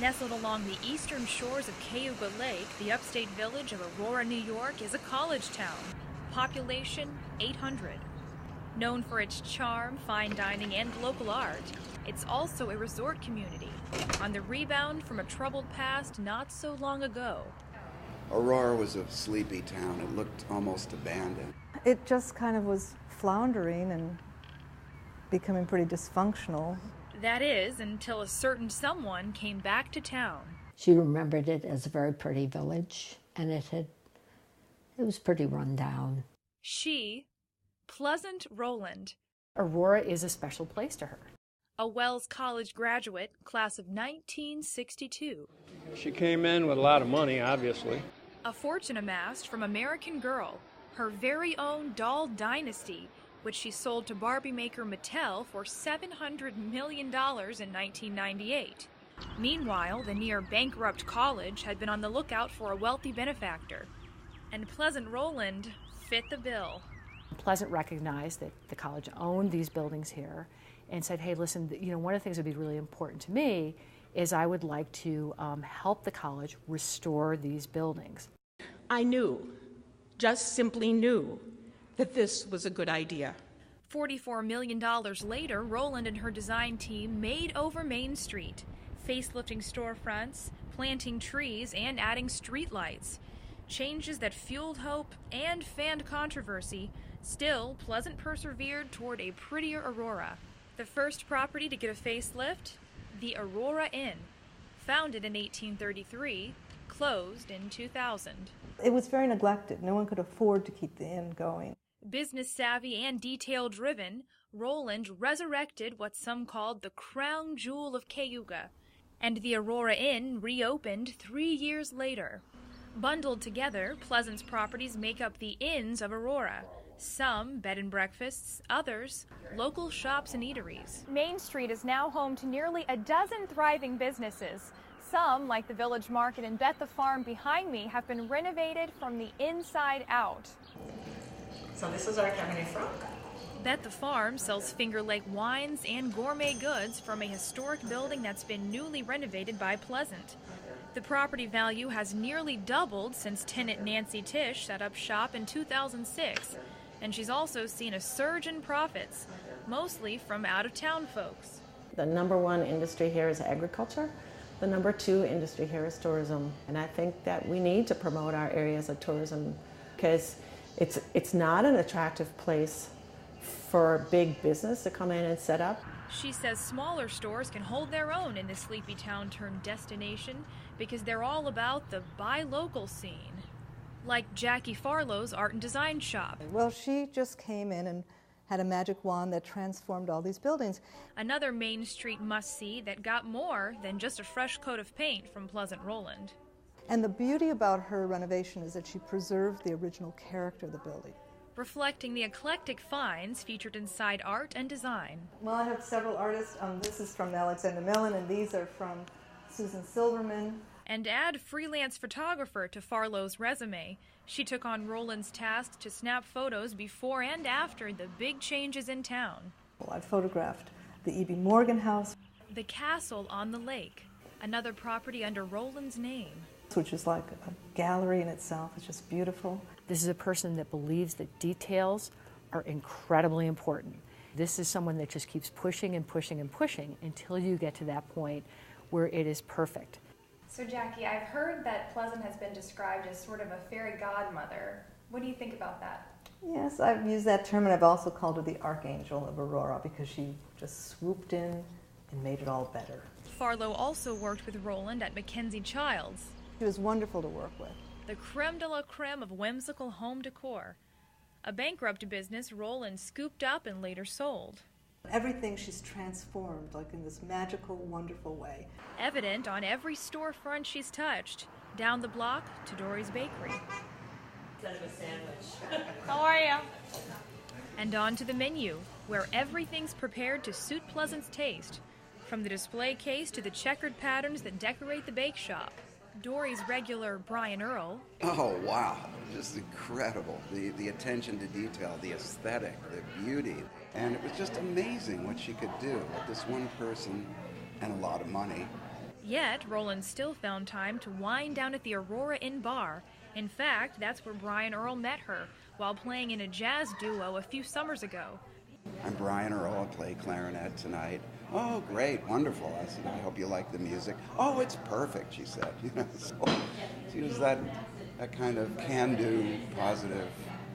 Nestled along the eastern shores of Cayuga Lake, the upstate village of Aurora, New York, is a college town. Population 800. Known for its charm, fine dining, and local art, it's also a resort community on the rebound from a troubled past not so long ago. Aurora was a sleepy town. It looked almost abandoned. It just kind of was floundering and becoming pretty dysfunctional. That is, until a certain someone came back to town. She remembered it as a very pretty village, and it was pretty run down. She, Pleasant Rowland. Aurora is a special place to her. A Wells College graduate, class of 1962. She came in with a lot of money, obviously. A fortune amassed from American Girl, her very own doll dynasty, which she sold to Barbie maker Mattel for $700 million in 1998. Meanwhile, the near-bankrupt college had been on the lookout for a wealthy benefactor, and Pleasant Rowland fit the bill. Pleasant recognized that the college owned these buildings here and said, hey, listen, one of the things that would be really important to me is I would like to help the college restore these buildings. I knew, just simply knew, that this was a good idea. $44 million later, Rowland and her design team made over Main Street, facelifting storefronts, planting trees, and adding streetlights. Changes that fueled hope and fanned controversy. Still, Pleasant persevered toward a prettier Aurora. The first property to get a facelift, the Aurora Inn. Founded in 1833, closed in 2000. It was very neglected. No one could afford to keep the inn going. Business savvy and detail-driven, Rowland resurrected what some called the crown jewel of Cayuga, and the Aurora Inn reopened 3 years later. Bundled together, Pleasant's properties make up the inns of Aurora. Some bed and breakfasts, others local shops and eateries. Main Street is now home to nearly a dozen thriving businesses. Some, like the Village Market and Bet the Farm behind me, have been renovated from the inside out. So this is our Cabernet Franc. Bet the Farm sells Finger Lake wines and gourmet goods from a historic building that's been newly renovated by Pleasant. The property value has nearly doubled since tenant Nancy Tish set up shop in 2006, and she's also seen a surge in profits, mostly from out-of-town folks. The number one industry here is agriculture. The number two industry here is tourism, and I think that we need to promote our areas of tourism because it's not an attractive place for big business to come in and set up. She says smaller stores can hold their own in this sleepy town turned destination because they're all about the buy local scene. Like Jackie Farlow's art and design shop. Well, she just came in and had a magic wand that transformed all these buildings. Another Main Street must-see that got more than just a fresh coat of paint from Pleasant Rowland. And the beauty about her renovation is that she preserved the original character of the building. Reflecting the eclectic finds featured inside art and design. Well, I have several artists. This is from Alexander Millen, and these are from Susan Silverman. And add freelance photographer to Farlow's resume. She took on Rowland's task to snap photos before and after the big changes in town. Well, I photographed the E.B. Morgan house. The castle on the lake, another property under Rowland's name. Which is like a gallery in itself. It's just beautiful. This is a person that believes that details are incredibly important. This is someone that just keeps pushing and pushing and pushing until you get to that point where it is perfect. So Jackie, I've heard that Pleasant has been described as sort of a fairy godmother. What do you think about that? Yes, I've used that term, and I've also called her the Archangel of Aurora because she just swooped in and made it all better. Farlow also worked with Rowland at Mackenzie Childs. She was wonderful to work with. The creme de la creme of whimsical home decor. A bankrupt business Rowland scooped up and later sold. Everything she's transformed, like in this magical, wonderful way. Evident on every storefront she's touched, down the block to Dory's Bakery. How are you? And on to the menu, where everything's prepared to suit Pleasant's taste, from the display case to the checkered patterns that decorate the bake shop. Dory's regular Brian Earl. Oh, wow. Just incredible. The attention to detail, the aesthetic, the beauty. And it was just amazing what she could do with this one person and a lot of money. Yet, Roland still found time to wind down at the Aurora Inn bar. In fact, that's where Brian Earl met her, while playing in a jazz duo a few summers ago. I'm Brian Earl, I play clarinet tonight. Oh, great, wonderful. I said, I hope you like the music. Oh, it's perfect, she said. So she was that kind of can-do, positive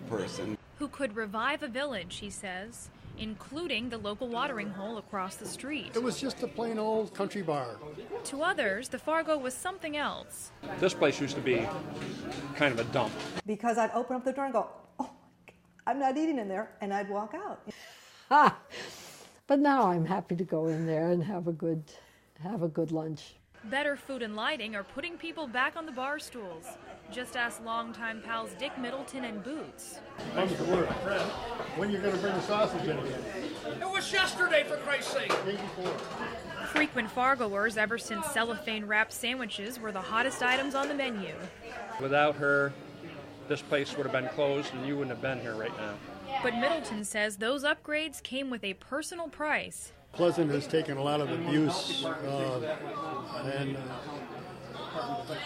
person. Who could revive a village, he says, including the local watering hole across the street. It was just a plain old country bar. To others, the Fargo was something else. This place used to be kind of a dump. Because I'd open up the door and go, oh my God, I'm not eating in there, and I'd walk out. But now I'm happy to go in there and have a good lunch. Better food and lighting are putting people back on the bar stools. Just ask longtime pals Dick Middleton and Boots. Comes the word. When are you going to bring the sausage in again? It was yesterday, for Christ's sake. The day before. Frequent Fargoers ever since cellophane-wrapped sandwiches were the hottest items on the menu. Without her, this place would have been closed and you wouldn't have been here right now. But Middleton says those upgrades came with a personal price. Pleasant has taken a lot of abuse and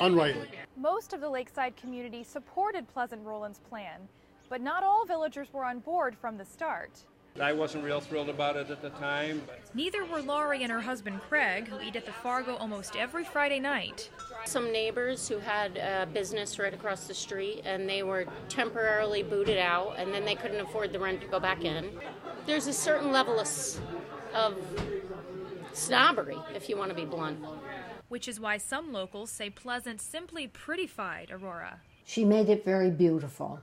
unrightly. Most of the lakeside community supported Pleasant Roland's plan, but not all villagers were on board from the start. I wasn't real thrilled about it at the time. Neither were Laurie and her husband Craig, who eat at the Fargo almost every Friday night. Some neighbors who had a business right across the street, and they were temporarily booted out, and then they couldn't afford the rent to go back in. There's a certain level of snobbery, if you want to be blunt. Which is why some locals say Pleasant simply prettified Aurora. She made it very beautiful,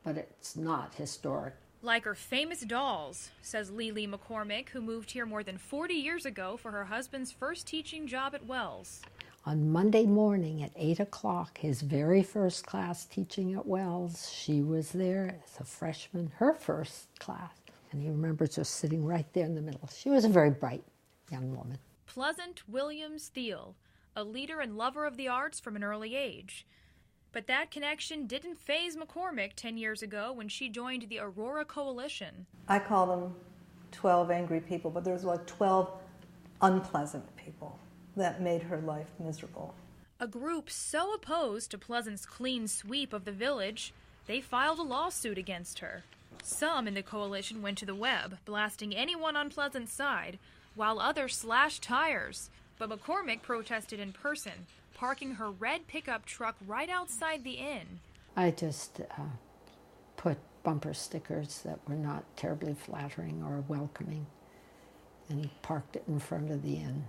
but it's not historic. Like her famous dolls, says Lily McCormick, who moved here more than 40 years ago for her husband's first teaching job at Wells. On Monday morning at 8 o'clock, his very first class teaching at Wells, she was there as a freshman, her first class. And he remembers her sitting right there in the middle. She was a very bright young woman. Pleasant Williams Thiel, a leader and lover of the arts from an early age. But that connection didn't faze McCormick 10 years ago when she joined the Aurora Coalition. I call them 12 angry people, but there's like 12 unpleasant people that made her life miserable. A group so opposed to Pleasant's clean sweep of the village, they filed a lawsuit against her. Some in the coalition went to the web, blasting anyone on Pleasant's side, while others slashed tires. But McCormick protested in person, parking her red pickup truck right outside the inn. I just put bumper stickers that were not terribly flattering or welcoming and parked it in front of the inn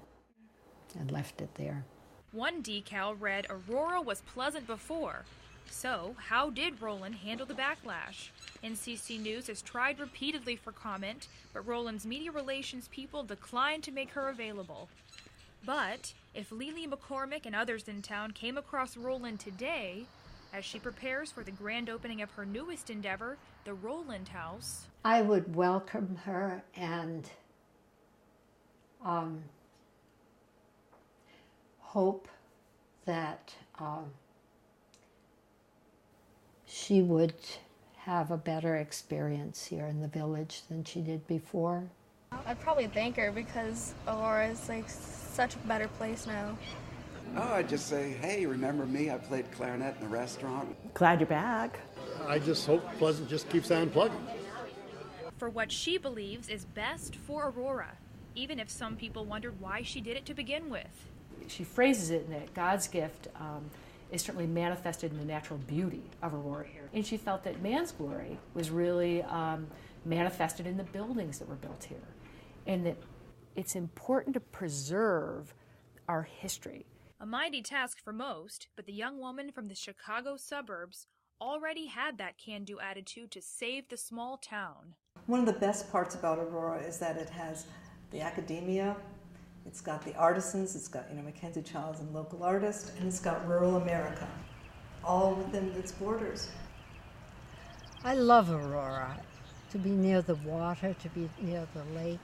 and left it there. One decal read, "Aurora was pleasant before." So, how did Roland handle the backlash? NCC News has tried repeatedly for comment, but Roland's media relations people declined to make her available. But if Lily McCormick and others in town came across Roland today, as she prepares for the grand opening of her newest endeavor, the Roland House, I would welcome her and hope that she would have a better experience here in the village than she did before. I'd probably thank her because Aurora is like such a better place now. Oh, I'd just say, hey, remember me? I played clarinet in the restaurant. Glad you're back. I just hope Pleasant just keeps on plugging. for what she believes is best for Aurora, even if some people wondered why she did it to begin with. She phrases it in that God's gift is certainly manifested in the natural beauty of Aurora here. And she felt that man's glory was really manifested in the buildings that were built here. And that it's important to preserve our history. A mighty task for most, but the young woman from the Chicago suburbs already had that can-do attitude to save the small town. One of the best parts about Aurora is that it has the academia, it's got the artisans, it's got Mackenzie Childs and local artists, and it's got rural America, all within its borders. I love Aurora, to be near the water, to be near the lake,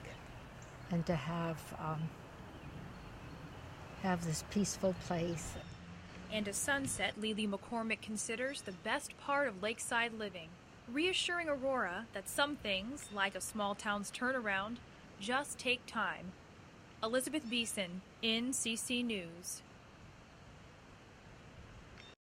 and to have this peaceful place. And a sunset Lily McCormick considers the best part of lakeside living, reassuring Aurora that some things, like a small town's turnaround, just take time. Elizabeth Beeson, NCC News.